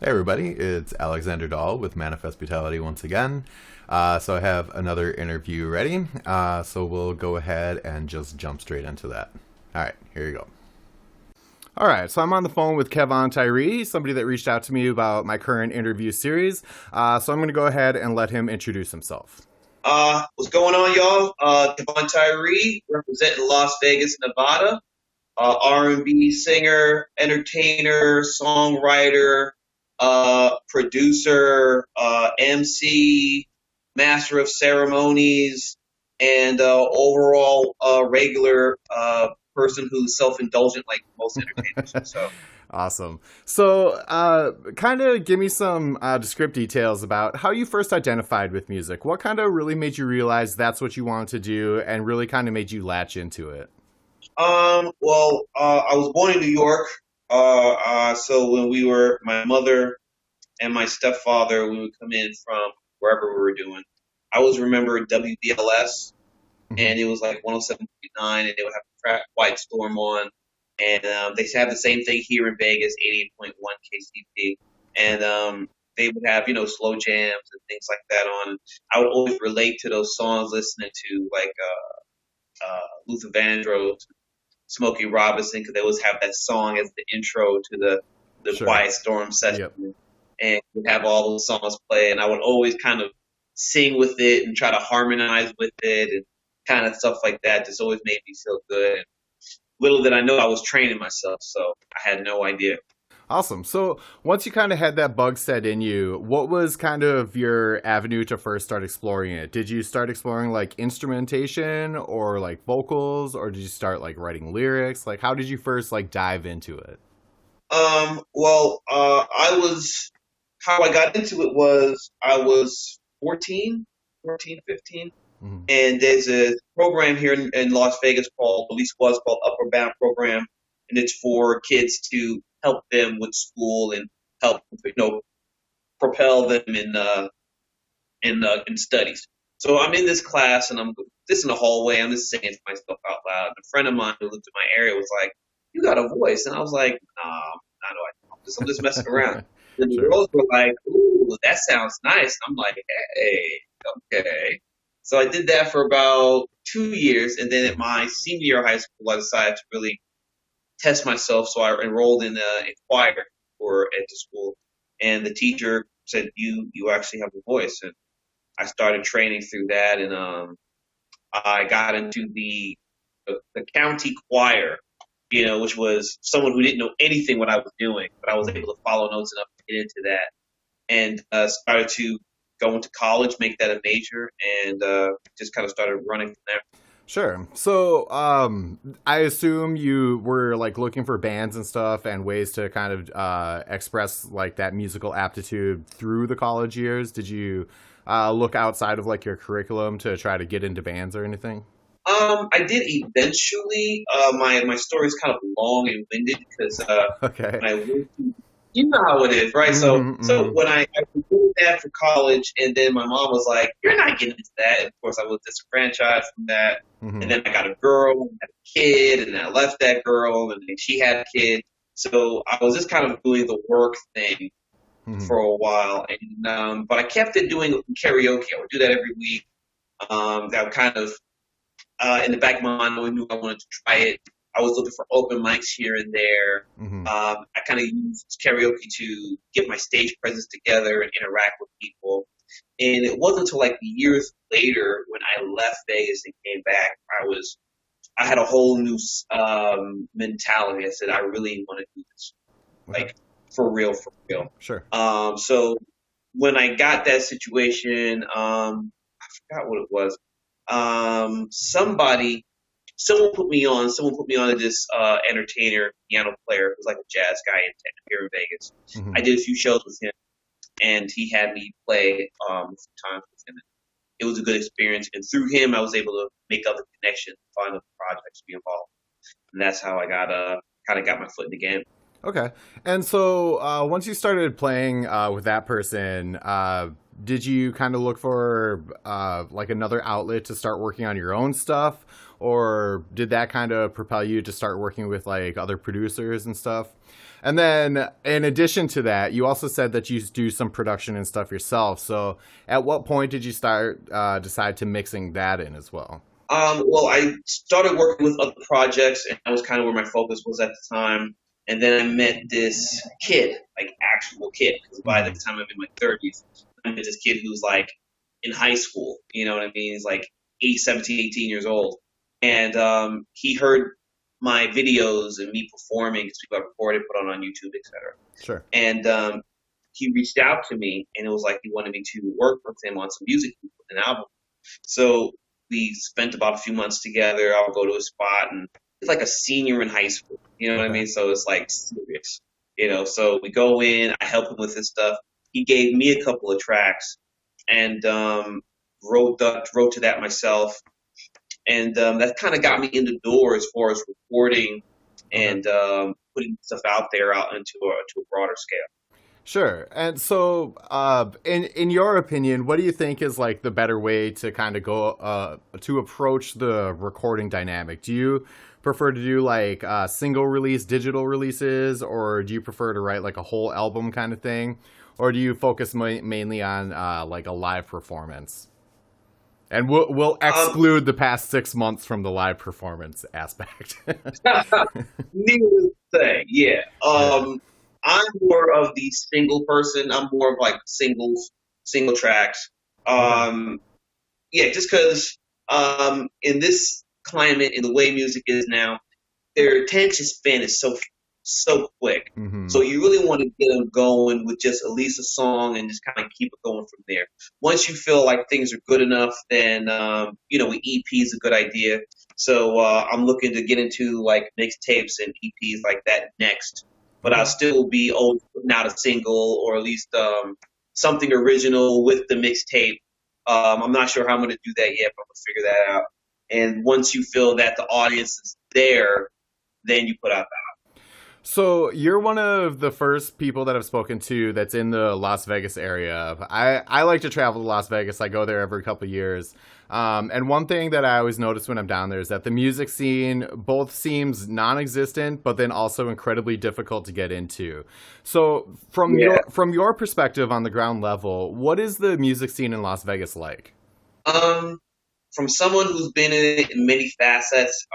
Hey everybody, it's Alexander Dahl with Manifest Brutality once again. So I have another interview ready. So we'll go ahead and just jump straight into that. All right, here you go. All right, so I'm on the phone with Kevon Tyree, somebody that reached out to me about my current interview series. So I'm going to go ahead and let him introduce himself. What's going on, y'all? Kevon Tyree, representing Las Vegas, Nevada. R&B singer, entertainer, songwriter, producer, MC, master of ceremonies, and overall regular person who's self-indulgent like most entertainers. So. Awesome. So, kind of give me some descriptive details about how you first identified with music. What kind of really made you realize that's what you wanted to do and really kind of made you latch into it? I was born in New York. So when my mother and my stepfather, we would come in from wherever we were doing. I always remember WBLS, Mm-hmm. and it was like 107.9, and they would have Track White Storm on. And they have the same thing here in Vegas, 88.1 KCP. And they would have, slow jams and things like that on. I would always relate to those songs listening to like Luther Vandross, Smokey Robinson, because they always have that song as the intro to the Sure. Quiet Storm Yep. session, and would have all those songs play, and I would always kind of sing with it and try to harmonize with it, and kind of stuff like that. Just always made me feel good. And little did I know I was training myself, so I had no idea. Awesome. So once you kind of had that bug set in you, what was kind of your avenue to first start exploring it? Did you start exploring like instrumentation or like vocals, or did you start like writing lyrics? Like, how did you first like dive into it? I was how I got into it was I was 14, 15. Mm-hmm. And there's a program here in Las Vegas called, at least was called Upward Bound Program, and it's for kids to help them with school and help propel them in studies. So I'm in this class and I'm just in the hallway. I'm just singing to myself out loud. And a friend of mine who lived in my area was like, "You got a voice," and I was like, "Nah, I know I'm just messing around." And the Sure. girls were like, "Ooh, that sounds nice." And I'm like, "Hey, okay." So I did that for about 2 years, and then at my senior year of high school, I decided to really test myself. So I enrolled in a choir for at the school, and the teacher said, "You actually have a voice." And I started training through that, and I got into the county choir, which was someone who didn't know anything what I was doing, but I was Mm-hmm. able to follow notes enough to get into that, and started to go into college, make that a major, and just kind of started running from there. Sure. So, I assume you were like looking for bands and stuff and ways to kind of express like that musical aptitude through the college years. Did you look outside of like your curriculum to try to get into bands or anything? I did eventually. My story is kind of long and winded because Okay. when I went to, you know how it is, right? So Mm-hmm, so mm-hmm, when I was doing that for college, and then my mom was like, "You're not getting into that." And of course, I was disenfranchised from that. mm-hmm. And then I got a girl, and had a kid, and then I left that girl, and then she had a kid. So I was just kind of doing the work thing Mm-hmm. for a while, and but I kept it doing karaoke. I would do that every week. That kind of in the back of my mind, I always knew I wanted to try it. I was looking for open mics here and there. Mm-hmm. I kind of used karaoke to get my stage presence together and interact with people. And it wasn't until like years later when I left Vegas and came back, I had a whole new mentality. I said, I really want to do this, Okay. like for real, for real. Sure. So when I got that situation, I forgot what it was. Someone put me on to this entertainer, piano player who's like a jazz guy here in Vegas. Mm-hmm. I did a few shows with him, and he had me play a few times with him. It was a good experience, and through him, I was able to make other connections, find other projects, be involved, and that's how I got kind of got my foot in the game. Okay. And so once you started playing with that person, did you kind of look for like another outlet to start working on your own stuff? or did that kind of propel you to start working with like other producers and stuff? And then, in addition to that, you also said that you do some production and stuff yourself. So, at what point did you start decide to mixing that in as well? Well, I started working with other projects, and that was kind of where my focus was at the time. And then I met this kid, like actual kid, because by the Mm-hmm. time I'm in my 30s, I met this kid who's like in high school. You know what I mean? He's like 17, 18 years old. And he heard my videos and me performing, because people I recorded, put on YouTube, etc. Sure. And he reached out to me, and it was like he wanted me to work with him on some music, an album. So we spent about a few months together. I'll go to a spot, and it's like a senior in high school. You know what I Okay. mean? So it's like serious. So we go in. I help him with his stuff. He gave me a couple of tracks, and wrote to that myself, and that kind of got me in the door as far as recording Okay. and putting stuff out there out into to a broader scale. Sure. And so, in your opinion, what do you think is like the better way to kind of go to approach the recording dynamic? Do you prefer to do like single release digital releases, or do you prefer to write like a whole album kind of thing, or do you focus mainly on like a live performance? And we'll Um, exclude the past 6 months from the live performance aspect. Needless to say, yeah. Yeah. I'm more of the single person. I'm more of like single tracks. Okay. Um, yeah, just because in this climate, in the way music is now, their attention span is so quick. Mm-hmm. So you really want to get them going with just at least a song and just kind of keep it going from there. Once you feel like things are good enough, then an EP is a good idea. So I'm looking to get into like mixtapes and EPs like that next. But I'll Okay. still be always putting out a single or at least something original with the mixtape. I'm not sure how I'm going to do that yet, but I'm going to figure that out. And once you feel that the audience is there, then you put out So you're one of the first people that I've spoken to that's in the Las Vegas area. I like to travel to Las Vegas. I go there every couple of years. And one thing that I always notice when I'm down there is that the music scene both seems non-existent, but then also incredibly difficult to get into. So that. from your perspective on the ground level, what is the music scene in Las Vegas like? Um, from someone who's been in it in many facets,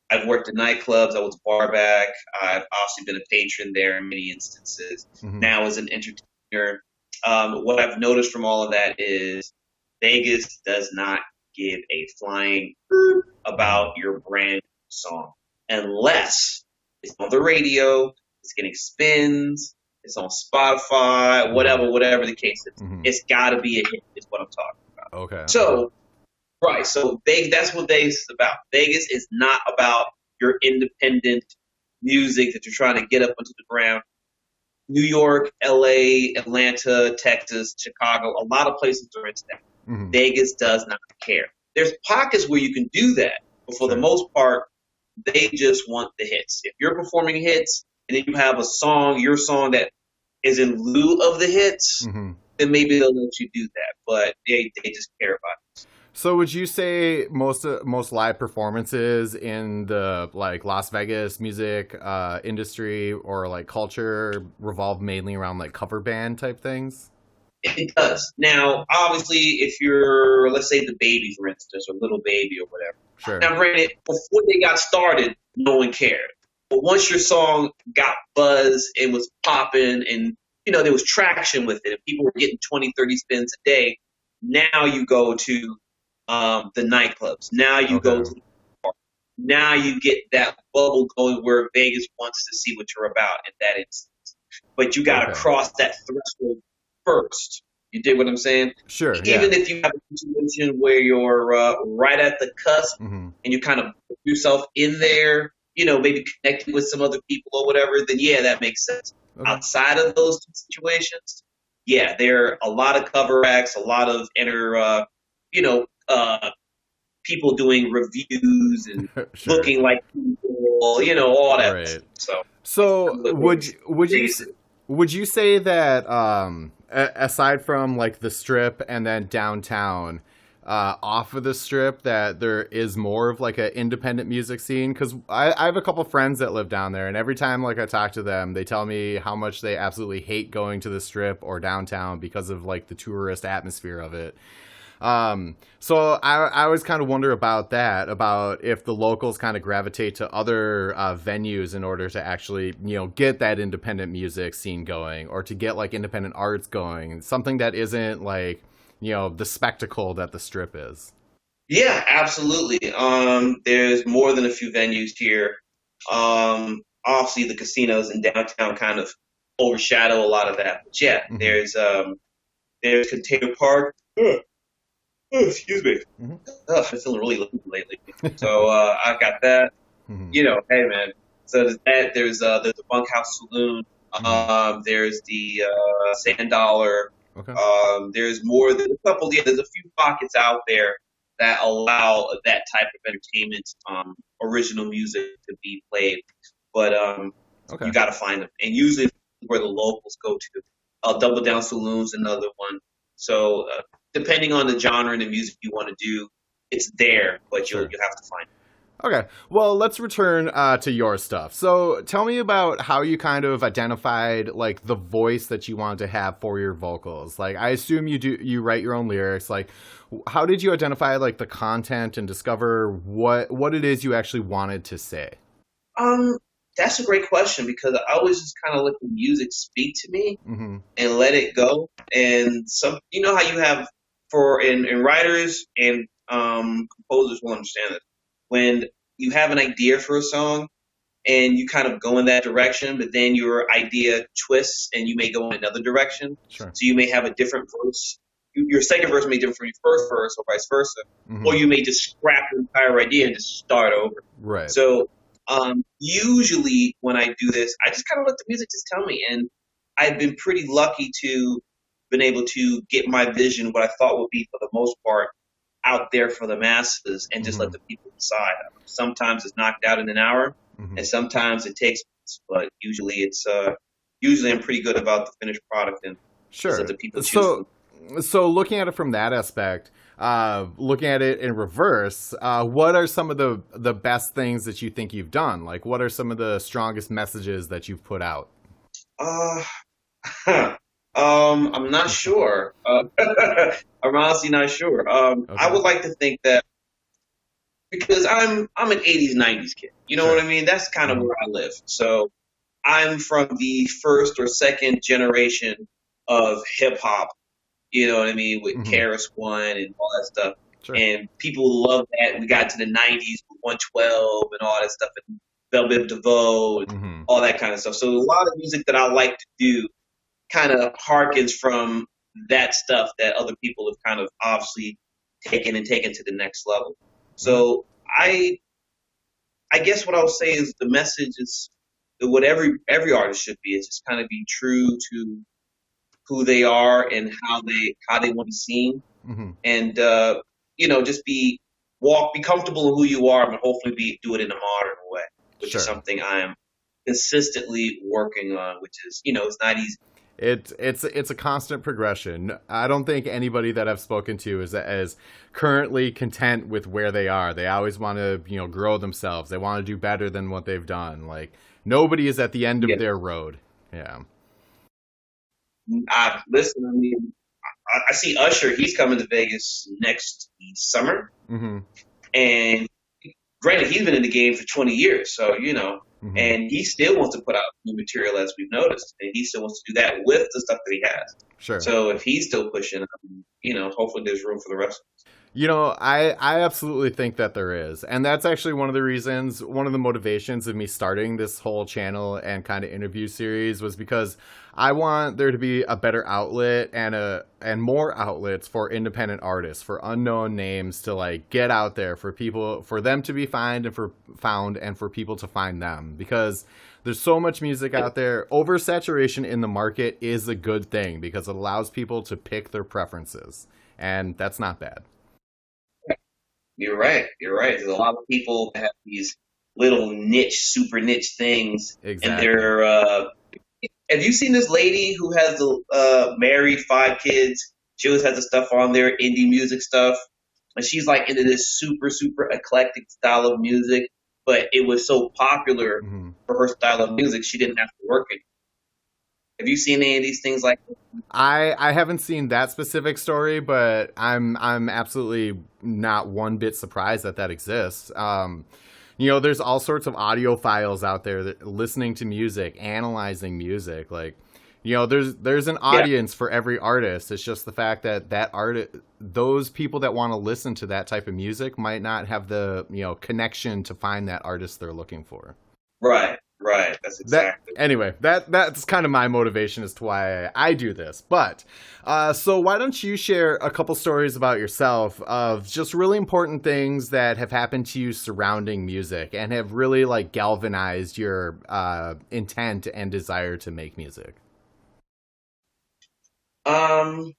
I've worked in nightclubs. I was a bar back. I've obviously been a patron there in many instances. Hmm. Now as an entertainer, what I've noticed from all of that is Vegas does not give a flying Hmm. about your brand new song unless it's on the radio, it's getting spins, it's on Spotify, Hmm. whatever the case is. Hmm. It's got to be a hit. Is what I'm talking about. Okay. Okay. So right. So that's what Vegas is about. Vegas is not about your independent music that you're trying to get up onto the ground. New York, LA, Atlanta, Texas, Chicago, a lot of places are into that. Hmm. Vegas does not care. There's pockets where you can do that, but for the Sure. most part, they just want the hits. If you're performing hits and then you have a song, your song that is in lieu of the hits, Hmm. then maybe they'll let you do that. But they just care about So would you say most live performances in the like Las Vegas music industry or like culture revolve mainly around like cover band type things? it does. Now, obviously, if you're, let's say, the baby, for instance, or little baby or whatever. Sure. Now, granted, before they got started, no one cared. But once your song got buzz and was popping and, there was traction with it and people were getting 20, 30 spins a day, now you go to the nightclubs. Now you go Okay. to the bar. Now you get that bubble going where Vegas wants to see what you're about in that instance. But you got to Okay. cross that threshold first. You dig what I'm saying? Sure. Yeah. Even if you have a situation where you're right at the cusp Hmm. and you kind of put yourself in there, maybe connecting with some other people or whatever, then yeah, that makes sense. Okay. Outside of those two situations, yeah, there are a lot of cover acts, a lot of you know, uh, people doing reviews and Sure. looking like people, all that Right. stuff. So that's So kind of what Vegas is. would you say that aside from like the strip and then downtown, off of the strip that there is more of like an independent music scene? Because I have a couple friends that live down there, and every time like I talk to them, they tell me how much they absolutely hate going to the strip or downtown because of like the tourist atmosphere of it. So I always kind of wonder about that, about if the locals kind of gravitate to other venues in order to actually, get that independent music scene going, or to get like independent arts going, something that isn't like, the spectacle that the strip is. Yeah, absolutely. There's more than a few venues here. Obviously, the casinos in downtown kind of overshadow a lot of that. But yeah, Mm-hmm. there's Container Park. Excuse me. Mm-hmm. Ugh, I'm feeling really loopy lately. So I got that. Mm-hmm. Hey man. So there's that. There's the Bunkhouse Saloon. Mm-hmm. There's the Sand Dollar. Okay. There's more than a couple. Yeah, there's a few pockets out there that allow that type of entertainment, original music to be played. But Okay. you got to find them, and usually where the locals go to. Double Down Saloon's another one. So depending on the genre and the music you want to do, it's there, but you'll Sure. you have to find it. Okay, well, let's return to your stuff. So, tell me about how you kind of identified like the voice that you wanted to have for your vocals. Like, I assume you write your own lyrics. Like, how did you identify like the content and discover what it is you actually wanted to say? Um, that's a great question because I always just kind of let the music speak to me Mm-hmm. and let it go. And some, how you have for in writers and composers will understand it when you have an idea for a song and you kind of go in that direction, but then your idea twists and you may go in another direction. Sure. So you may have a different verse. Your second verse may be different from your first verse, or vice versa. Or Mm-hmm. you may just scrap the entire idea and just start over. Right. So usually when I do this, I just kind of let the music just tell me. And I've been pretty lucky to been able to get my vision, what I thought would be for the most part, out there for the masses and just Mm-hmm. let the people decide. Sometimes it's knocked out in an hour, Mm-hmm. and sometimes it takes months, but usually I'm pretty good about the finished product and just let Sure. the people choose. So looking at it from that aspect, looking at it in reverse, what are some of the best things that you think you've done? Like, what are some of the strongest messages that you've put out? Uh, I'm not sure. I'm honestly not sure. I Okay. would like to think that because I'm an '80s '90s kid. You know Sure. what I mean? That's kind of Mm-hmm. where I live. So I'm from the first or second generation of hip hop. You know what I mean? With Mm-hmm. KRS One and all that stuff. Sure. And people love that. We got to the '90s with 112 and all that stuff, and Velvet DeVoe and Mm-hmm. all that kind of stuff. So a lot of music that I like to do kind of harkens from that stuff that other people have kind of obviously taken to the next level. Okay. So I guess what I'll say is the message is what every artist should be. Is just kind of be true to who they are and how they want to be seen, Mm-hmm. and just be comfortable in who you are, but hopefully do it in a modern way, which is Sure. something I am consistently working on. Which is it's not easy. It's a constant progression. I don't think anybody that I've spoken to is as currently content with where they are. They always want to, grow themselves. They want to do better than what they've done. Like nobody is at the end of Yeah. their road. Yeah. Listen. I mean, I see Usher. He's coming to Vegas next summer, Mm-hmm. and granted, he's been in the game for 20 years, so Mm-hmm. and he still wants to put out new material as we've noticed, and he still wants to do that with the stuff that he has. Sure. So if he's still pushing, hopefully there's room for the rest. I absolutely think that there is. And that's actually one of the reasons, one of the motivations of me starting this whole channel and kind of interview series was because I want there to be a better outlet and more outlets for independent artists, for unknown names to like get out there for people, for them to be found and for people to find them, because there's so much music out there. Oversaturation in the market is a good thing because it allows people to pick their preferences, and that's not bad. You're right. You're right. There's a lot of people that have these little niche, super niche things, and Exactly. they're. Have you seen this lady who has the married 5 kids? She always has the stuff on there, indie music stuff. and she's like into this super super eclectic style of music, but it was so popular Hmm. for her style of music, she didn't have to work it. Have you seen any of these things like this? I haven't seen that specific story, but I'm absolutely not one bit surprised that that exists. There's all sorts of audio files out there that listening to music, analyzing music. Like, there's an Yeah, audience for every artist. It's just the fact that those people that want to listen to that type of music might not have the connection to find that artist they're looking for. right, right. That's That exactly. anyway, that's kind of my motivation as to why I do this. But so why don't you share a couple stories about yourself of just really important things that have happened to you surrounding music and have really like galvanized your intent and desire to make music. Um,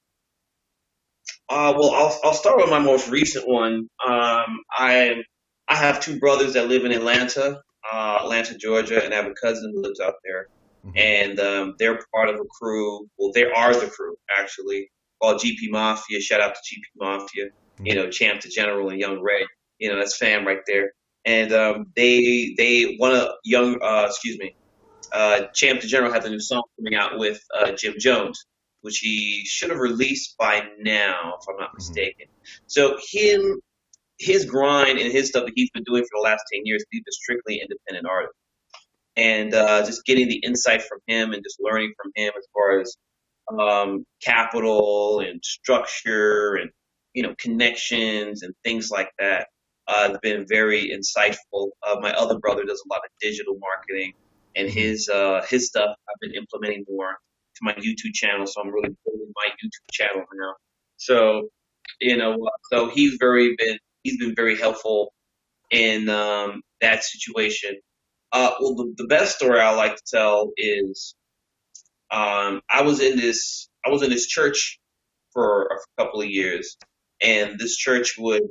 well, I'll start with my most recent one. I have two brothers that live in Atlanta, Atlanta, Georgia, and I have a cousin who lives out there. Hmm. And they're part of a crew. Well, they are the crew actually, called GP Mafia. Shout out to GP Mafia. You Hmm. know, Champ the General and Young Ray. You know, that's fam right there. And they one of young excuse me Champ the General has a new song coming out with Jim Jones, which he should have released by now, if I'm not Hmm. mistaken. So his grind and his stuff that he's been doing for the last 10 years, he's been strictly independent artist, and just getting the insight from him and just learning from him as far as capital and structure and connections and things like that. Have been very insightful. My other brother does a lot of digital marketing, and Hmm. his stuff I've been implementing more to my YouTube channel. So I'm really building my YouTube channel now. So so he's been very helpful in that situation. Well, the best story I like to tell is I was in this church for a couple of years, and this church would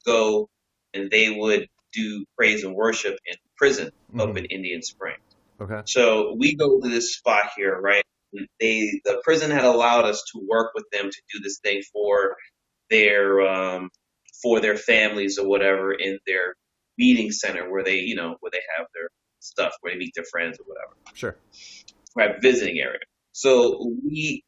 go and they would do praise and worship in prison up Hmm. in Indian Springs. Okay. So we go to this spot here, right? The prison had allowed us to work with them to do this thing their for their families or whatever in their meeting center where where they have their stuff where they meet their friends or whatever, Sure. right? Visiting area. So we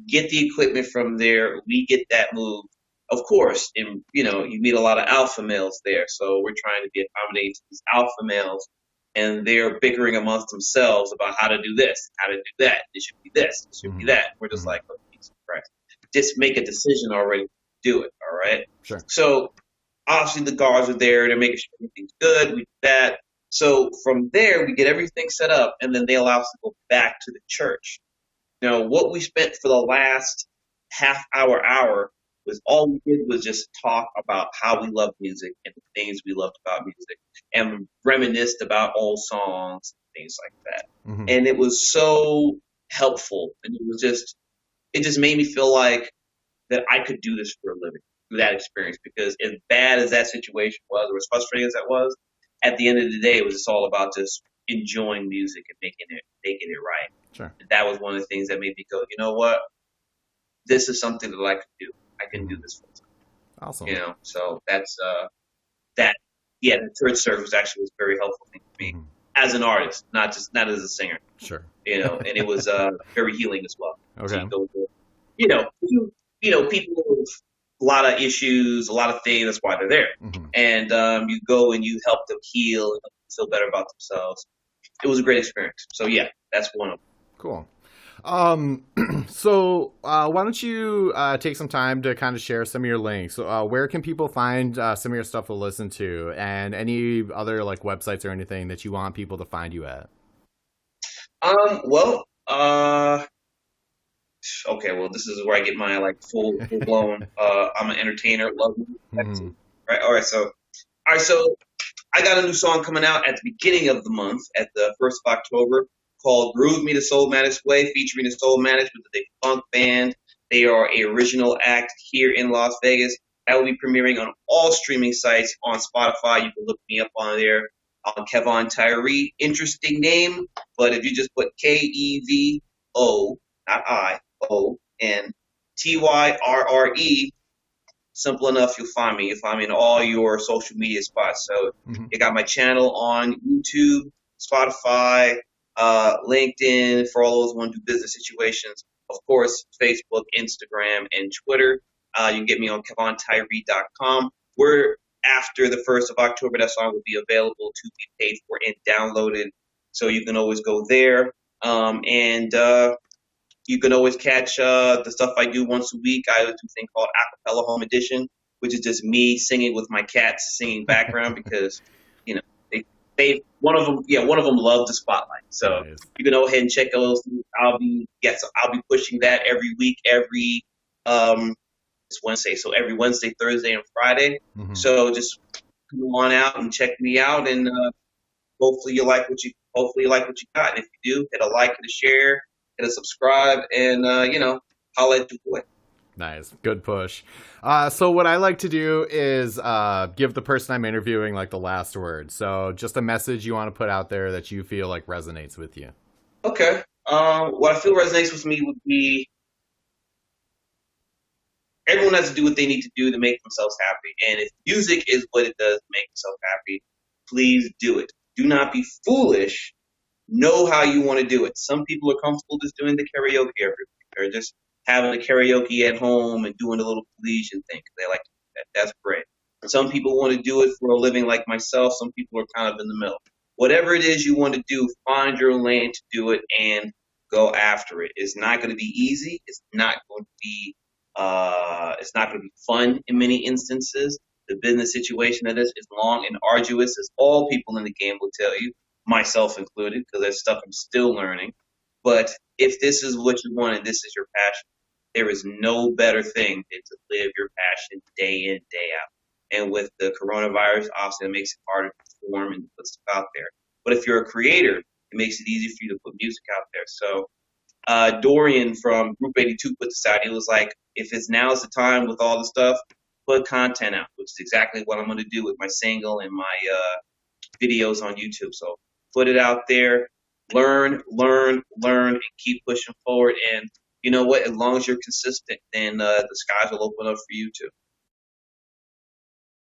get the equipment from there. We get that moved. Of course, and you meet a lot of alpha males there. So we're trying to be accommodating to these alpha males, and they're bickering amongst themselves about how to do this, how to do that. It should be this, it should be Hmm. that. We're just Hmm. like, oh, Jesus Christ, just make a decision already. Do it, all right. Sure. So obviously the guards are there. They're making sure everything's good. We do that. So from there, we get everything set up, and then they allow us to go back to the church. Now, what we spent for the last hour was all we did was just talk about how we love music and the things we loved about music and reminisced about old songs, things like that. Hmm. And it was so helpful. And it just made me feel like that I could do this for a living through that experience because as bad as that situation was, or as frustrating as that was, at the end of the day, it was just all about just enjoying music and making it right. Sure. And that was one of the things that made me go, you know what? This is something that I can do. I can Hmm. do this full time. Awesome. So that's that. Yeah, the church service actually was a very helpful thing for me Hmm. as an artist, not as a singer. Sure. And it was very healing as well. So Okay. you go to, people with a lot of issues, a lot of things. That's why they're there, Hmm. and you go and you help them heal and feel better about themselves. It was a great experience. So yeah, that's one of them. Cool. So why don't you take some time to kind of share some of your links? Where can people find some of your stuff to listen to, and any other like websites or anything that you want people to find you at? Well, okay, well, this is where I get my like full blown. I'm an entertainer, love music, Hmm. right? All right. So I got a new song coming out at the beginning of the month, at the 1st of October, called "Groove Me the Soul Managed Way," featuring the Soul Managed with the funk band. They are a original act here in Las Vegas. That will be premiering on all streaming sites on Spotify. You can look me up on there. On Kevon Tyree, interesting name, but if you just put Kevo, not I, O N Tyrre, simple enough, you'll find me. You'll find me in all your social media spots. So Hmm. you got my channel on YouTube, Spotify, LinkedIn for all those who want to do business situations. Of course, Facebook, Instagram, and Twitter. You can get me on KevonTyree.com. We're after the 1st of October, that song will be available to be paid for and downloaded. So you can always go there. And you can always catch the stuff I do once a week. I do a thing called Acapella Home Edition, which is just me singing with my cats singing background because, you know, one of them loved the spotlight. So Nice. you can go ahead and check those. I'll be pushing that every week, um, it's Wednesday, so every Wednesday, Thursday, and Friday. Hmm. So just come on out and check me out, and hopefully you like what you got. And if you do, hit a like, hit a share, hit a subscribe, and holla at your boy. Nice. Good push. So what I like to do is give the person I'm interviewing like the last word. So just a message you want to put out there that you feel like resonates with you. Okay. What I feel resonates with me would be everyone has to do what they need to do to make themselves happy. And if music is what it does to make yourself happy, please do it. Do not be foolish. Know how you want to do it. Some people are comfortable just doing the karaoke every week or just having the karaoke at home and doing a little Polynesian thing. They like to do that. That's great. Some people want to do it for a living like myself. Some people are kind of in the middle. Whatever it is you want to do, find your lane to do it and go after it. It's not going to be easy. It's not going to be fun in many instances. The business situation of this is long and arduous, as all people in the game will tell you, myself included, because there's stuff I'm still learning. But if this is what you want and this is your passion, there is no better thing than to live your passion day in, day out. And with the coronavirus, obviously, it makes it harder to perform and put stuff out there. But if you're a creator, it makes it easy for you to put music out there. So Dorian from Group 82 put this out. He was like, if it's now's the time with all the stuff, put content out, which is exactly what I'm going to do with my single and my videos on YouTube. So put it out there, learn, and keep pushing forward. And you know what? As long as you're consistent, then the skies will open up for you too.